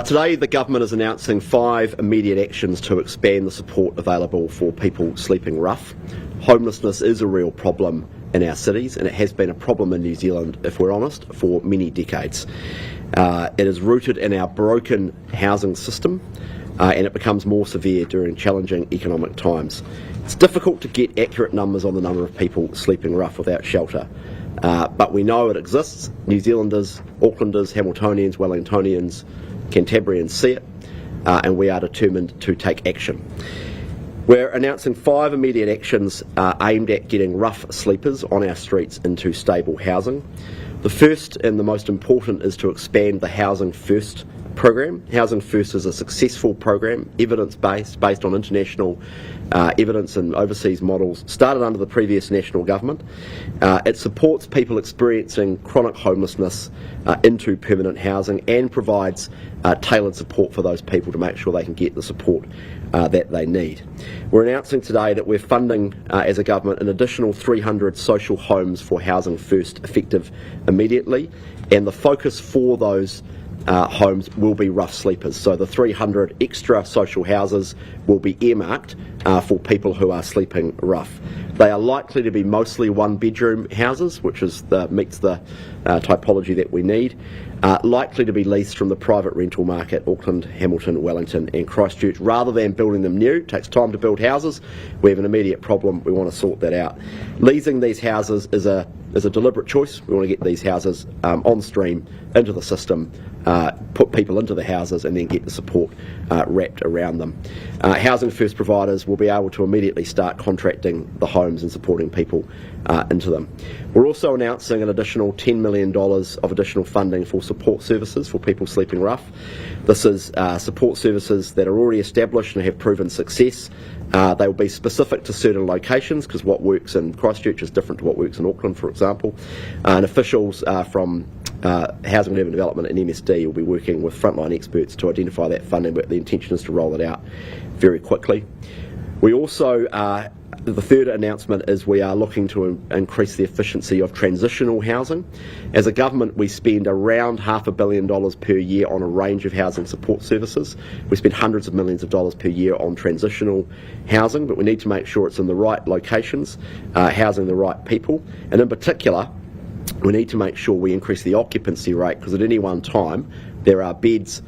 Today the government is announcing 5 immediate actions to expand the support available for people sleeping rough. Homelessness is a real problem in our cities, and it has been a problem in New Zealand, if we're honest, for many decades. It is rooted in our broken housing system, and it becomes more severe during challenging economic times. It's difficult to get accurate numbers on the number of people sleeping rough without shelter, but we know it exists. New Zealanders, Aucklanders, Hamiltonians, Wellingtonians, Cantabrians see it, and we are determined to take action. We're announcing 5 immediate actions aimed at getting rough sleepers on our streets into stable housing. The first and the most important is to expand the Housing First program. Housing First is a successful program, evidence-based, based on international evidence and overseas models, started under the previous national government. It supports people experiencing chronic homelessness into permanent housing and provides tailored support for those people to make sure they can get the support that they need. We're announcing today that we're funding, as a government, an additional 300 social homes for Housing First, effective immediately, and the focus for those homes will be rough sleepers. So the 300 extra social houses will be earmarked for people who are sleeping rough. They are likely to be mostly 1-bedroom houses, which meets the typology that we need. Likely to be leased from the private rental market, Auckland, Hamilton, Wellington and Christchurch, rather than building them new. It takes time to build houses. We have an immediate problem. We want to sort that out. Leasing these houses is a deliberate choice. We want to get these houses on stream into the system, put people into the houses and then get the support wrapped around them. Housing First providers will be able to immediately start contracting the homes and supporting people into them. We're also announcing an additional $10 million of additional funding for support services for people sleeping rough. This is support services that are already established and have proven success. They will be specific to certain locations, because what works in Christchurch is different to what works in Auckland, for example. And officials from Housing and Urban Development and MSD will be working with frontline experts to identify that funding, but the intention is to roll it out very quickly. We also, the third announcement is we are looking to increase the efficiency of transitional housing. As a government, we spend around $500 million per year on a range of housing support services. We spend hundreds of millions of dollars per year on transitional housing, but we need to make sure it's in the right locations, housing the right people, and in particular, we need to make sure we increase the occupancy rate, because at any one time there are beds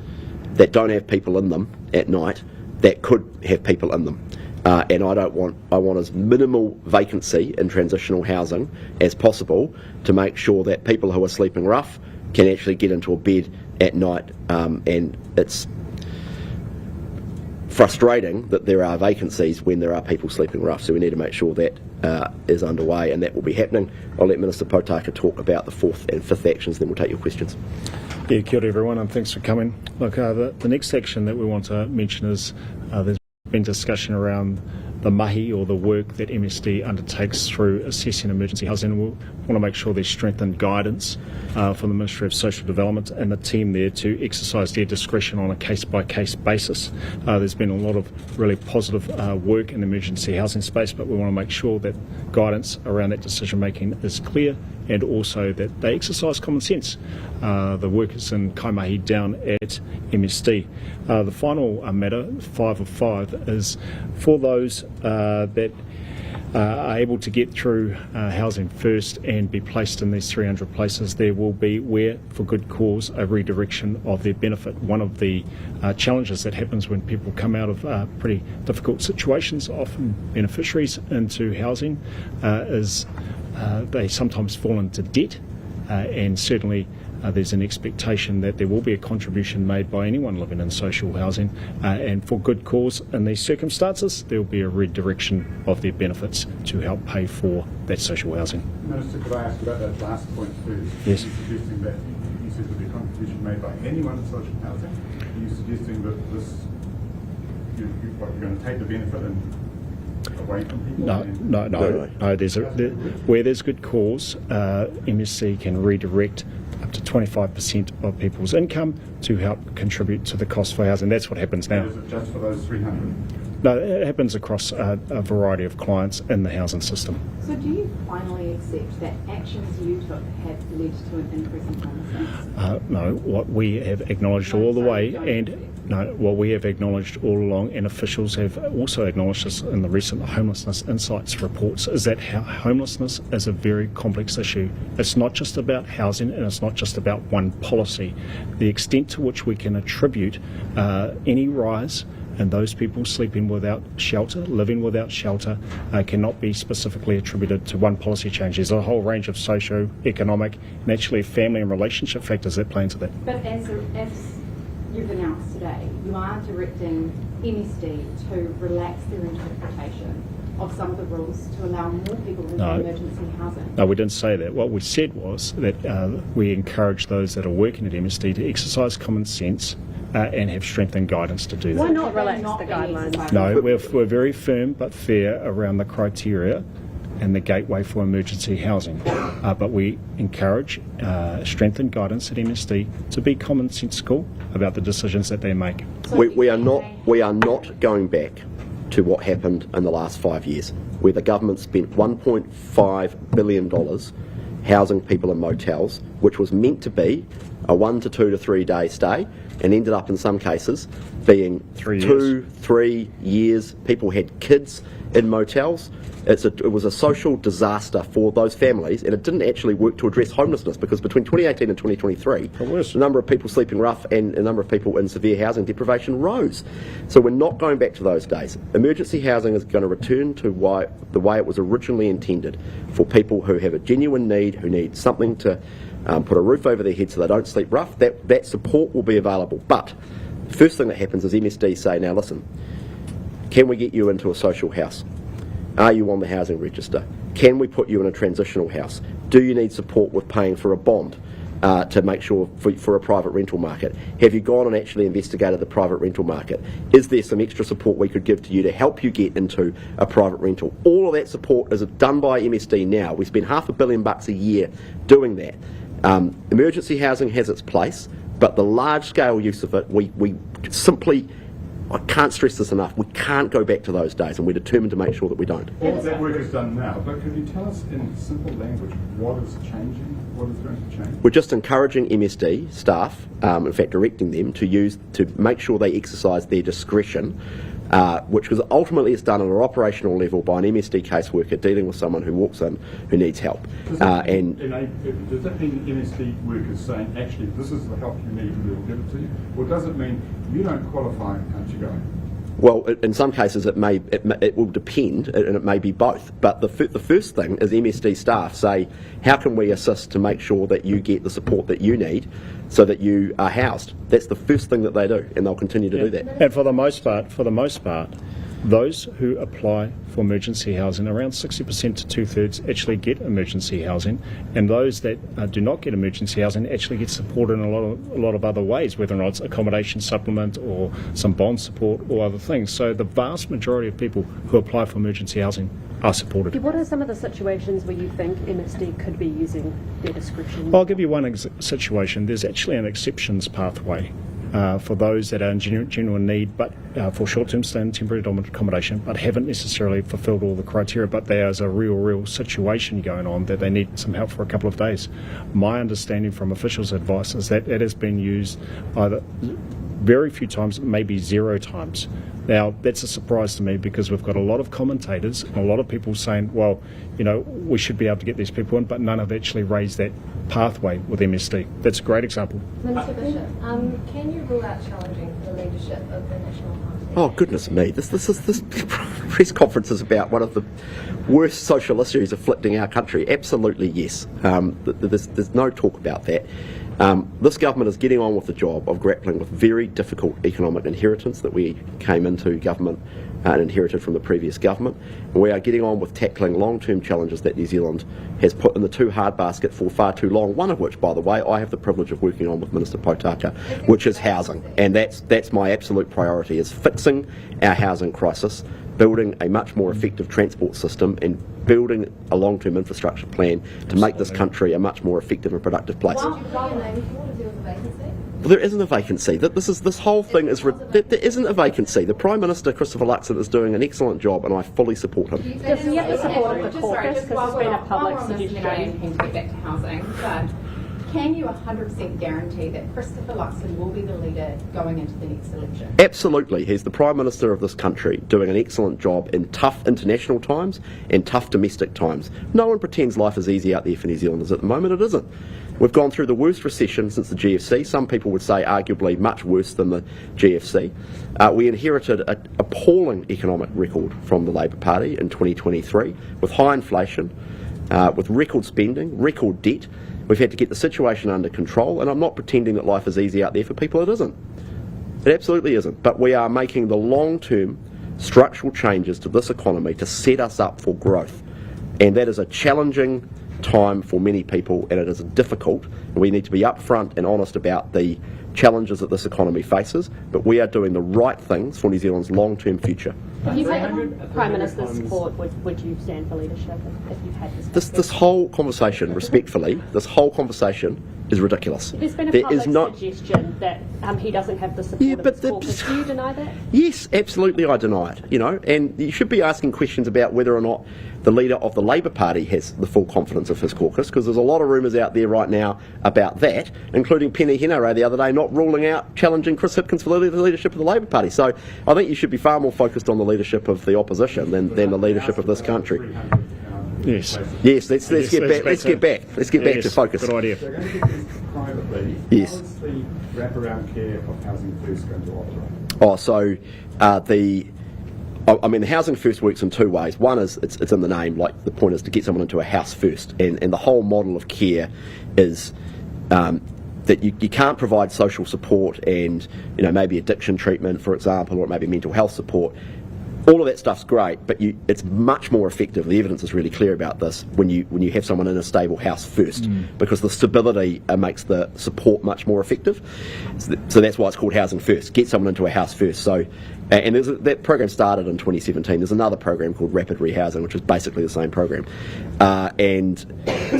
that don't have people in them at night that could have people in them. And I want as minimal vacancy in transitional housing as possible to make sure that people who are sleeping rough can actually get into a bed at night. And it's frustrating that there are vacancies when there are people sleeping rough, so we need to make sure that is underway, and that will be happening. I'll let Minister Potaka talk about the 4th and 5th actions, then we'll take your questions. Yeah, kia ora everyone, and thanks for coming. Look, the next section that we want to mention is there's been discussion around the mahi, or the work that MSD undertakes through assessing emergency housing. We'll want to make sure there's strengthened guidance from the Ministry of Social Development and the team there to exercise their discretion on a case-by-case basis. There's been a lot of really positive work in the emergency housing space, but we want to make sure that guidance around that decision-making is clear, and also that they exercise common sense. The workers in Kaimahi down at MSD. The final matter, 5 of 5, is for those that are able to get through Housing First and be placed in these 300 places. There will be, where for good cause, a redirection of their benefit. One of the challenges that happens when people come out of pretty difficult situations, often beneficiaries, into housing, is they sometimes fall into debt, and certainly there's an expectation that there will be a contribution made by anyone living in social housing, and for good cause in these circumstances there will be a redirection of their benefits to help pay for that social housing. Minister, could I ask about that last point first? Yes. Are you suggesting that you said there'll be a contribution made by anyone in social housing? Are you suggesting that this you're going to take the benefit away from people? No. Where there's good cause, MSC can redirect up to 25% of people's income to help contribute to the cost for housing. That's what happens now. Is it just for those 300? No, it happens across a variety of clients in the housing system. So do you finally accept that actions you took have led to an increase in homelessness? No, what we have acknowledged all the way, and no, what we have acknowledged all along, and officials have also acknowledged this in the recent Homelessness Insights reports, is that homelessness is a very complex issue. It's not just about housing, and it's not just about one policy. The extent to which we can attribute any rise and those people sleeping without shelter, living without shelter, cannot be specifically attributed to one policy change. There's a whole range of socio-economic and actually family and relationship factors that play into that. But as you've announced today, you are directing MSD to relax their interpretation of some of the rules to allow more people to live in emergency housing. No, we didn't say that. What we said was that we encourage those that are working at MSD to exercise common sense and have strength and guidance to do that. Why not relax the guidelines? No, we're very firm but fair around the criteria and the gateway for emergency housing. But we encourage strength and guidance at MSD to be commonsensical about the decisions that they make. So We are not going back to what happened in the last 5 years, where the government spent $1.5 billion housing people in motels, which was meant to be a 1 to 2 to 3 day stay, and ended up in some cases being 3 years. People had kids in motels. It was a social disaster for those families, and it didn't actually work to address homelessness, because between 2018 and 2023, the number of people sleeping rough and the number of people in severe housing deprivation rose. So we're not going back to those days. Emergency housing is going to return to the way it was originally intended, for people who have a genuine need, who need something to put a roof over their head so they don't sleep rough. That support will be available. But the first thing that happens is MSD say, now listen, can we get you into a social house? Are you on the housing register? Can we put you in a transitional house? Do you need support with paying for a bond to make sure for a private rental market? Have you gone and actually investigated the private rental market? Is there some extra support we could give to you to help you get into a private rental? All of that support is done by MSD now. We spend $500 million a year doing that. Emergency housing has its place, but the large-scale use of it, we simply, I can't stress this enough, we can't go back to those days, and we're determined to make sure that we don't. All of that work is done now, but could you tell us in simple language what is changing, what is going to change? We're just encouraging MSD staff, in fact directing them to make sure they exercise their discretion, which was ultimately is done at an operational level by an MSD caseworker dealing with someone who walks in who needs help. Does that mean MSD workers saying, actually, this is the help you need and we'll give it to you? Or does it mean you don't qualify and can't you go? Well, in some cases it will depend, and it may be both. But the first thing is MSD staff say, how can we assist to make sure that you get the support that you need so that you are housed? That's the first thing that they do, and they'll continue to do that. And for the most part, those who apply for emergency housing, around 60% to two-thirds actually get emergency housing, and those that do not get emergency housing actually get support in a lot of other ways, whether or not it's accommodation supplement or some bond support or other things. So the vast majority of people who apply for emergency housing are supported. What are some of the situations where you think MSD could be using their discretion? I'll give you one situation. There's actually an exceptions pathway for those that are in genuine need, but for short-term stay and temporary accommodation, but haven't necessarily fulfilled all the criteria, but there's a real situation going on that they need some help for a couple of days. My understanding from officials' advice is that it has been used either very few times, maybe 0 times. Now, that's a surprise to me, because we've got a lot of commentators and a lot of people saying, well, we should be able to get these people in, but none have actually raised that pathway with MSD. That's a great example. Minister Bishop, can you rule out challenging the leadership of the National Party? Oh, goodness me. This press conference is about one of the worst social issues afflicting our country. Absolutely, yes. There's no talk about that. This government is getting on with the job of grappling with very difficult economic inheritance that we came into government and inherited from the previous government. And we are getting on with tackling long-term challenges that New Zealand has put in the too hard basket for far too long, one of which, by the way, I have the privilege of working on with Minister Potaka, which is housing. And that's my absolute priority, is fixing our housing crisis, building a much more effective transport system, and building a long-term infrastructure plan to make this country a much more effective and productive place. Why do you want to deal with the vacancy? Well, there isn't a vacancy. This whole thing is there isn't a vacancy. The Prime Minister Christopher Luxon is doing an excellent job, and I fully support him. Does he have the support of the caucus? Because While it's been a we're public on this, and again, keen to get back to housing, but can you 100% guarantee that Christopher Luxon will be the leader going into the next election? Absolutely. He's the Prime Minister of this country, doing an excellent job in tough international times and tough domestic times. No one pretends life is easy out there for New Zealanders at the moment. It isn't. We've gone through the worst recession since the GFC. Some people would say arguably much worse than the GFC. We inherited an appalling economic record from the Labour Party in 2023, with high inflation, with record spending, record debt. We've had to get the situation under control, and I'm not pretending that life is easy out there for people. It isn't. It absolutely isn't. But we are making the long-term structural changes to this economy to set us up for growth. And that is a challenging time for many people, and it is difficult. And we need to be upfront and honest about the challenges that this economy faces, but we are doing the right things for New Zealand's long-term future. If you had Prime Minister's support, would you stand for leadership if you had This whole conversation, respectfully, this whole conversation is ridiculous. There's been a public suggestion that he doesn't have the support of the caucus. Do you deny that? Yes, absolutely I deny it. And you should be asking questions about whether or not the leader of the Labour Party has the full confidence of his caucus, because there's a lot of rumours out there right now about that, including Penny Henare the other day not ruling out challenging Chris Hipkins for the leadership of the Labour Party. So I think you should be far more focused on the leadership of the opposition than the leadership of this country. Yes. Yes, let's get back to focus. Good idea. They're going to get this privately. Yes. How is the wraparound care of Housing First going to operate? The Housing First works in two ways. One is it's in the name, like the point is to get someone into a house first, and the whole model of care is that you can't provide social support and maybe addiction treatment, for example, or maybe mental health support. All of that stuff's great, but it's much more effective. The evidence is really clear about this when you have someone in a stable house first, because the stability makes the support much more effective. So that's why it's called Housing First. Get someone into a house first. So, and that program started in 2017. There's another program called Rapid Rehousing, which is basically the same program. And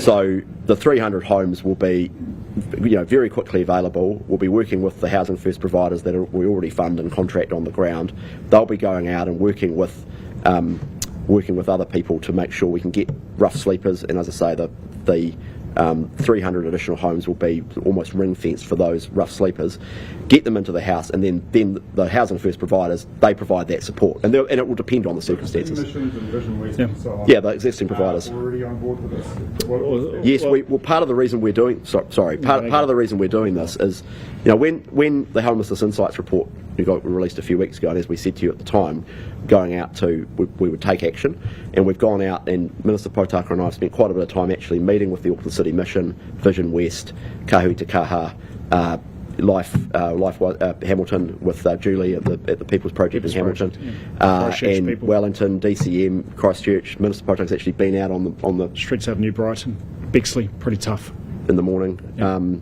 so the 300 homes will be very quickly available. We'll be working with the Housing First providers that we already fund and contract on the ground. They'll be going out and working with other people to make sure we can get rough sleepers. And as I say, the 300 additional homes will be almost ring-fenced for those rough sleepers. Get them into the house, and then the Housing First providers, they provide that support, and it will depend on the circumstances. Missions and Vision West and so on. Yeah, the existing providers. Already on board with this. Yes, part of the reason we're doing part of the reason we're doing this is, when the Homelessness Insights report got released a few weeks ago, and as we said to you at the time, we would take action, and we've gone out, and Minister Potaka and I have spent quite a bit of time actually meeting with the Auckland City Mission, Vision West, Kahui Te Kaha, Life Hamilton with Julie at the People's Project in Hamilton, and people. Wellington, DCM, Christchurch. Minister Potaka's actually been out on the Streets of New Brighton, Bexley, pretty tough. in the morning.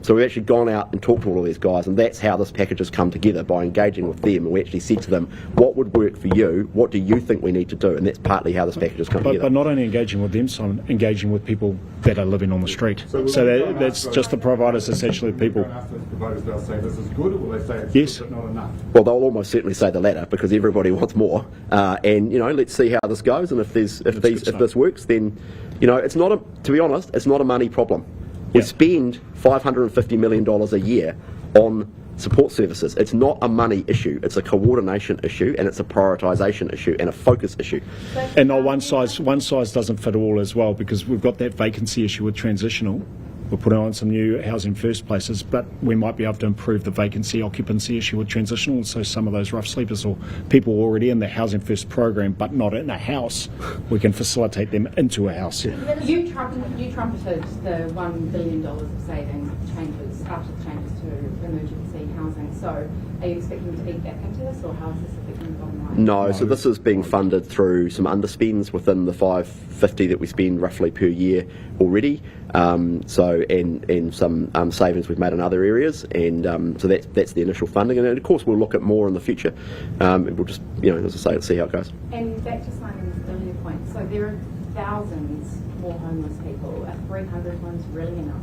So we've actually gone out and talked to all of these guys, and that's how this package has come together, by engaging with them. And we actually said to them, what would work for you? What do you think we need to do? And that's partly how this package has come together. But not only engaging with them, Simon, engaging with people that are living on the street. So that's just the providers, essentially, people. Providers, they'll say this is good, or will they say it's Yes. good but not enough? Well, they'll almost certainly say the latter, because everybody wants more. And let's see how this goes. And if this works, then it's not to be honest, it's not a money problem. We spend $550 million a year on support services. It's not a money issue. It's a coordination issue, and it's a prioritisation issue, and a focus issue. And not one size doesn't fit all as well, because we've got that vacancy issue with transitional. We're putting on some new Housing First places, but we might be able to improve the vacancy occupancy issue with transitional. So some of those rough sleepers or people already in the Housing First program but not in a house, we can facilitate them into a house. You trumpeted the $1 billion of savings after the changes to emergency housing. So are you expecting to eat back into this, or how is this affecting the bottom line? No, so this is being funded through some underspends within the $550 that we spend roughly per year already. And some savings we've made in other areas, and so that's the initial funding, and of course we'll look at more in the future. We'll just, as I say, let's see how it goes. And back to Simon's earlier point, so there are thousands more homeless people. Are 300 homes really enough?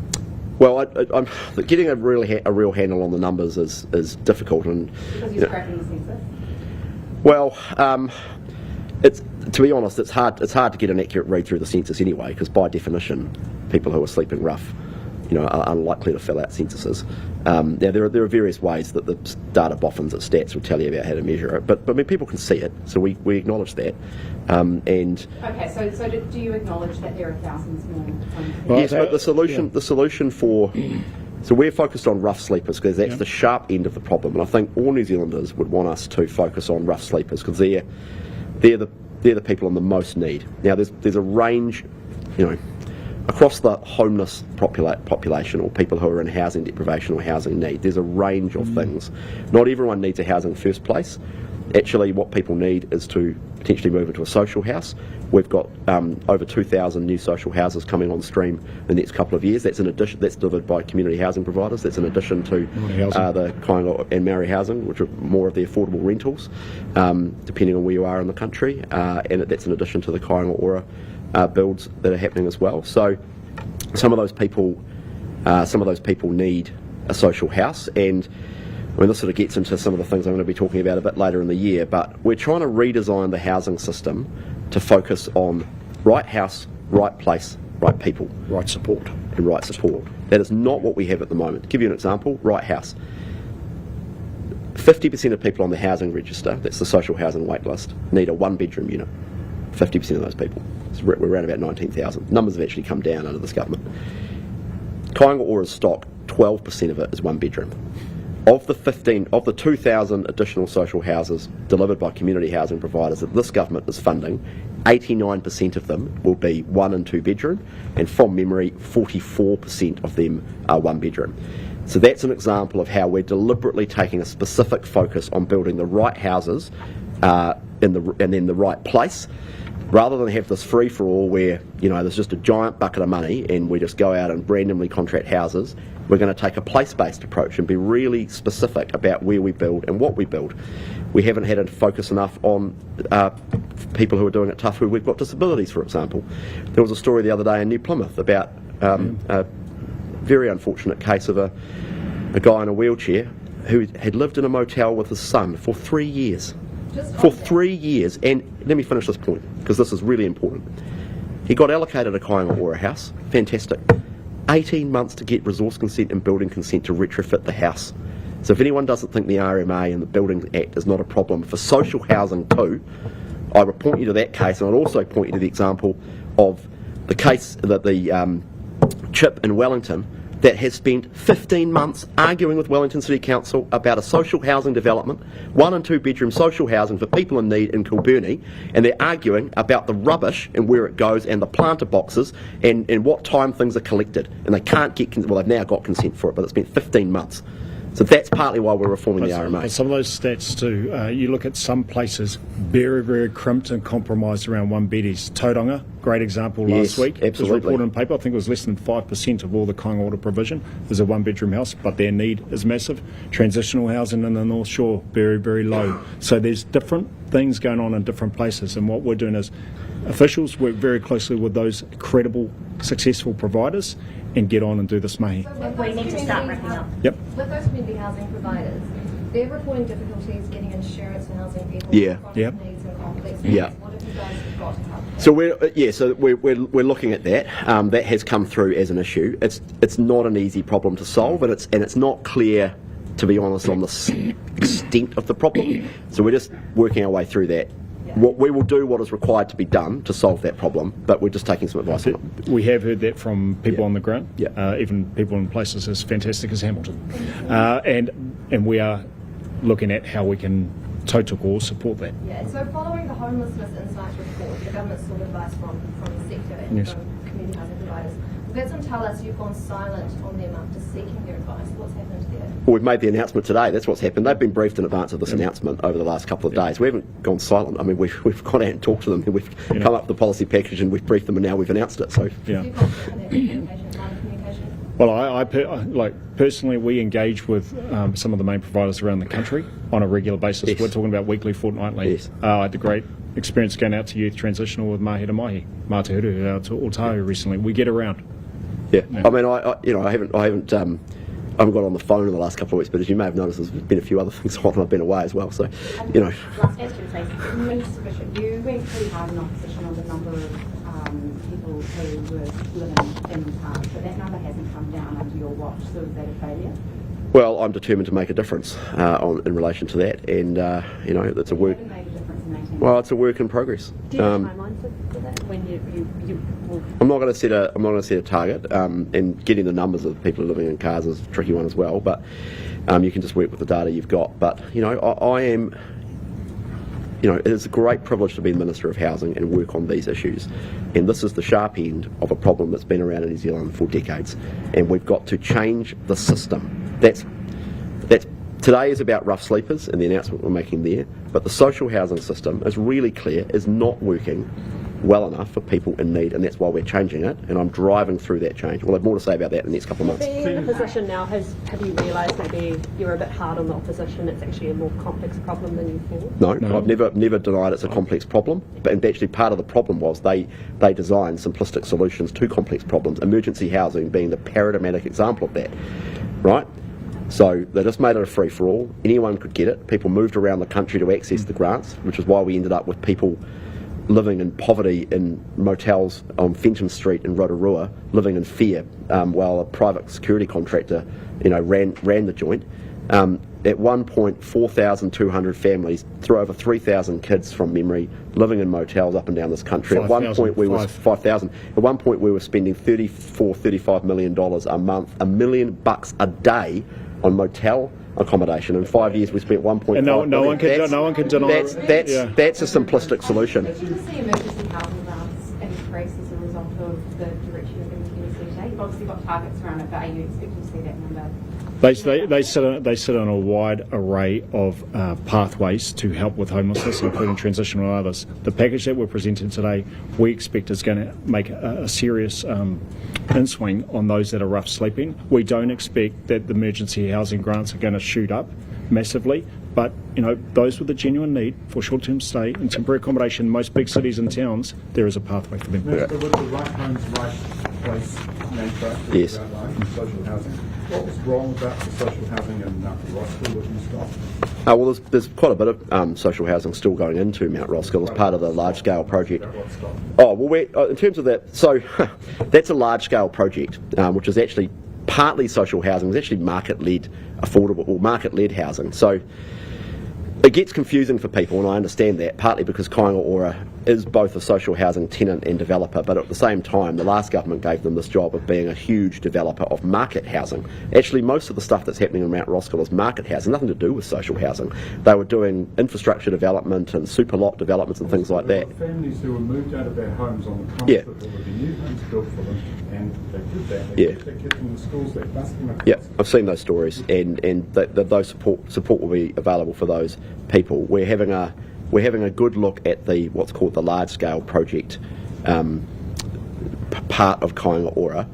Well, I'm getting a real handle on the numbers is difficult, and Because you're scrapping the census? well, it's, to be honest, it's hard to get an accurate read through the census anyway, because by definition, people who are sleeping rough, are unlikely to fill out censuses. Now there are various ways that the data boffins at stats will tell you about how to measure it, but I mean people can see it, so we acknowledge that. And Okay, so do you acknowledge that there are thousands more? Well, yes, but the solution for so we're focused on rough sleepers because that's the sharp end of the problem, and I think all New Zealanders would want us to focus on rough sleepers because they're the people in the most need. Now there's a range, across the homeless population or people who are in housing deprivation or housing need. There's a range of things. Not everyone needs a house in the first place. Actually, what people need is to potentially move into a social house. We've got over 2,000 new social houses coming on stream in the next couple of years. That's delivered by community housing providers. That's in addition to the Kainga and Maori housing, which are more of the affordable rentals, depending on where you are in the country. And that's in addition to the Kainga Ora builds that are happening as well. So some of those people need a social house, and I mean, this sort of gets into some of the things I'm going to be talking about a bit later in the year, but we're trying to redesign the housing system to focus on right house, right place, right people. Right support. And right support. That is not what we have at the moment. To give you an example, right house. 50% of people on the housing register, that's the social housing wait list, need a one-bedroom unit. 50% of those people. So we're around about 19,000. Numbers have actually come down under this government. Kainga Ora's stock, 12% of it is one bedroom. Of the 2,000 additional social houses delivered by community housing providers that this government is funding, 89% of them will be 1 and 2 bedroom, and from memory, 44% of them are 1 bedroom. So that's an example of how we're deliberately taking a specific focus on building the right houses and then the right place, rather than have this free-for-all where there's just a giant bucket of money and we just go out and randomly contract houses. We're going to take a place-based approach and be really specific about where we build and what we build. We haven't had a focus enough on people who are doing it tough who've got disabilities, for example. There was a story the other day in New Plymouth about a very unfortunate case of a guy in a wheelchair who had lived in a motel with his son for 3 years. For 3 years, and let me finish this point, because this is really important. He got allocated a Kainga Ora house, fantastic. 18 months to get resource consent and building consent to retrofit the house. So if anyone doesn't think the RMA and the Building Act is not a problem for social housing too, I would point you to that case, and I'd also point you to the example of the case that the CHIP in Wellington that has spent 15 months arguing with Wellington City Council about a social housing development, 1 and 2 bedroom social housing for people in need in Kilburnie, and they're arguing about the rubbish and where it goes and the planter boxes and what time things are collected. And they can't get, they've now got consent for it, but it's been 15 months. So that's partly why we're reforming the RMA. Some of those stats too, you look at some places very, very crimped and compromised around one beddies. Tauranga, great example last week. Absolutely. It was reported in paper, I think it was less than 5% of all the Kainga Ora provision is a one bedroom house, but their need is massive. Transitional housing in the North Shore, very, very low. So there's different things going on in different places, and what we're doing is officials work very closely with those credible, successful providers and get on and do this mahi. We need to start wrapping up. Yep. With those community housing providers, they're reporting difficulties getting insurance and housing people Yeah. with chronic Yep. needs and complex Yeah. needs. What have you guys got to help? So we're looking at that. That has come through as an issue. It's not an easy problem to solve, and it's not clear, to be honest, on the extent of the problem. So we're just working our way through that. What we will do what is required to be done to solve that problem, but we're just taking some advice on it. We have heard that from people on the ground, Yeah. even people in places as fantastic as Hamilton. And we are looking at how we can tautoko support that. Yeah, so following the Homelessness Insights report, the government sought advice from the sector and Yes. from community housing providers. We've had some tell us you've gone silent on them after seeking their advice. What's happened there? Well, we've made the announcement today. That's what's happened. They've been briefed in advance of this announcement over the last couple of days. We haven't gone silent. I mean, we've gone out and talked to them. We've come up with the policy package and we've briefed them, and now we've announced it. So Yeah. Do you confident in that communication, line of communication? Well, personally, we engage with some of the main providers around the country on a regular basis. Yes. We're talking about weekly, fortnightly. Yes. I had a great experience going out to youth transitional with Mahira Mahi, Mātehuru, to Otahu recently. We get around. Yeah. I mean, I haven't got on the phone in the last couple of weeks, but as you may have noticed, there's been a few other things on. I've been away as well, so Last question, please. Mr. Bishop, you went pretty hard in opposition on the number of people who were living in parks, but that number hasn't come down under your watch. So is that a failure? Well, I'm determined to make a difference in relation to that, and it's a work. You haven't made a difference in 18 Well, it's a work in progress. Do you have a timeline for that? When you will... I'm not going to set a target, and getting the numbers of people living in cars is a tricky one as well. But you can just work with the data you've got. But I am. It's a great privilege to be the Minister of Housing and work on these issues. And this is the sharp end of a problem that's been around in New Zealand for decades. And we've got to change the system. That's today is about rough sleepers and the announcement we're making there. But the social housing system is really clear, is not working well enough for people in need, and that's why we're changing it, and I'm driving through that change. We'll have more to say about that in the next couple of months. Being in a position now, have you realised maybe you're a bit hard on the opposition, it's actually a more complex problem than you thought? No. I've never denied it's a complex problem, but actually part of the problem was they designed simplistic solutions to complex problems, emergency housing being the paradigmatic example of that, right? So they just made it a free-for-all, anyone could get it, people moved around the country to access the grants, which is why we ended up with people living in poverty in motels on Fenton Street in Rotorua, living in fear, while a private security contractor, ran the joint. At one point, 4,200 families, through over 3,000 kids from memory, living in motels up and down this country. At one point, we were 5,000. At one point, we were spending $35 million a month, $1 million a day on motel accommodation. In 5 years, we spent 1.5 And no million. one can deny that's a simplistic solution. Did you see emergency housing grants increase as a result of the direction you're giving to the CTA? You've obviously got targets around it, but are you expecting to see that number? They sit on a wide array of pathways to help with homelessness, including transitional and others. The package that we're presenting today, we expect is going to make a serious in-swing on those that are rough sleeping. We don't expect that the emergency housing grants are going to shoot up massively, but those with a genuine need for short-term stay and temporary accommodation in most big cities and towns, there is a pathway for them. Minister, with the right homes, right place mantra Yes. outlined, social housing, what was wrong about the social housing in Mount Roskill that you stopped? Well, there's quite a bit of social housing still going into Mount Roskill as part of the large-scale project. Oh, well, in terms of that, so that's a large-scale project, which is actually partly social housing. It's actually market-led affordable or market-led housing. So it gets confusing for people, and I understand that, partly because Kāinga Ora is both a social housing tenant and developer, but at the same time, the last government gave them this job of being a huge developer of market housing. Actually, most of the stuff that's happening in Mount Roskill is market housing, nothing to do with social housing. They were doing infrastructure development and super lot developments and things like that. Families who were moved out of their homes on the promise that there would be new homes built for them, and they did that. They kept their kids in the schools, they bused them across. Yeah, I've seen those stories, and those support will be available for those people. We're having a good look at what's called the large scale project part of Kāinga Ora,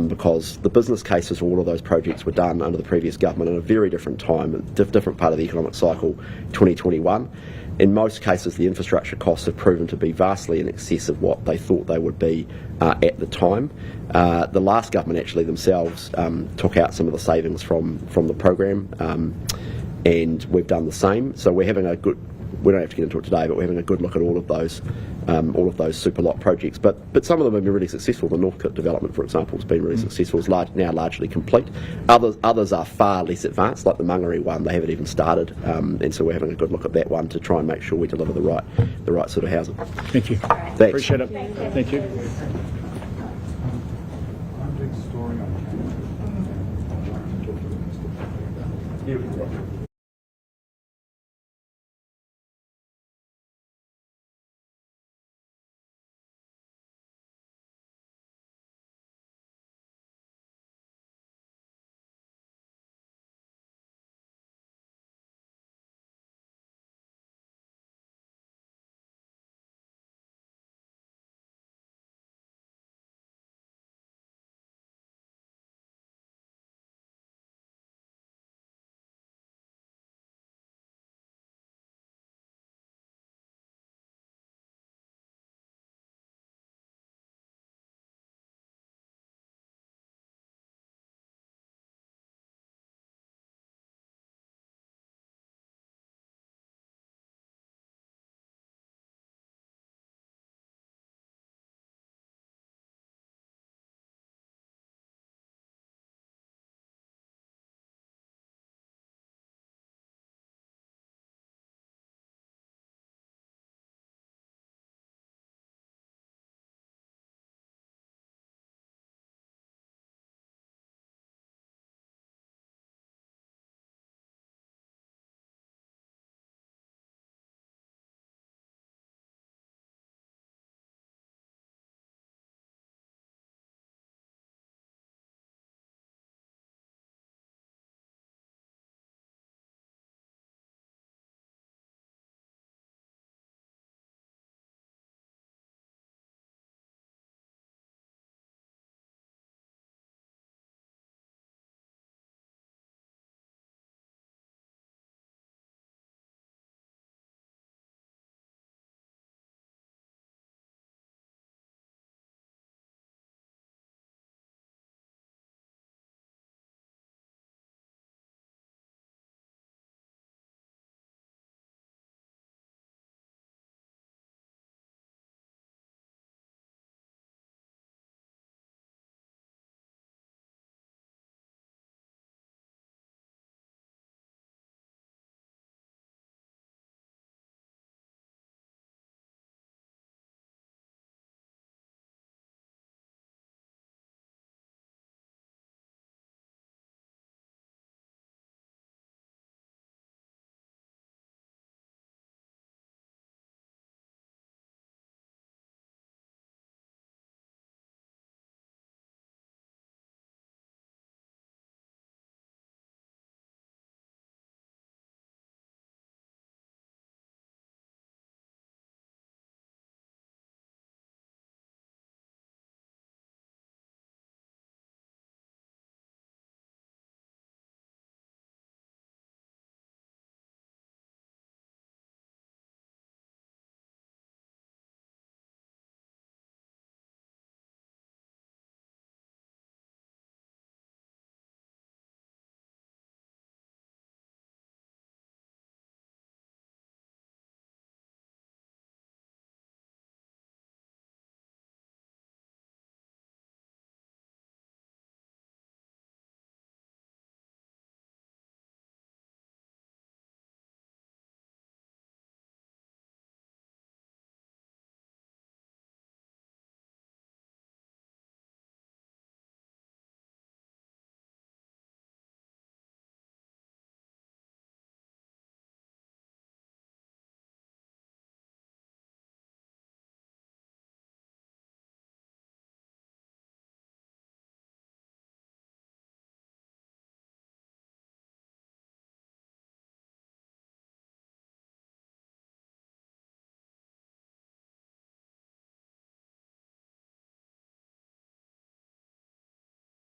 because the business cases for all of those projects were done under the previous government at a very different time, a different part of the economic cycle, 2021. In most cases, the infrastructure costs have proven to be vastly in excess of what they thought they would be at the time. The last government actually themselves took out some of the savings from the program, and we've done the same. So we're having we don't have to get into it today, but we're having a good look at all of those super lot projects. But some of them have been really successful. The Northcote development, for example, has been really successful. It's now largely complete. Others are far less advanced, like the Mangere one. They haven't even started, and so we're having a good look at that one to try and make sure we deliver the right sort of housing. Thank you. Thanks. Appreciate it. Thank you. I'm doing story on camera. I'd like to talk to the Minister about that.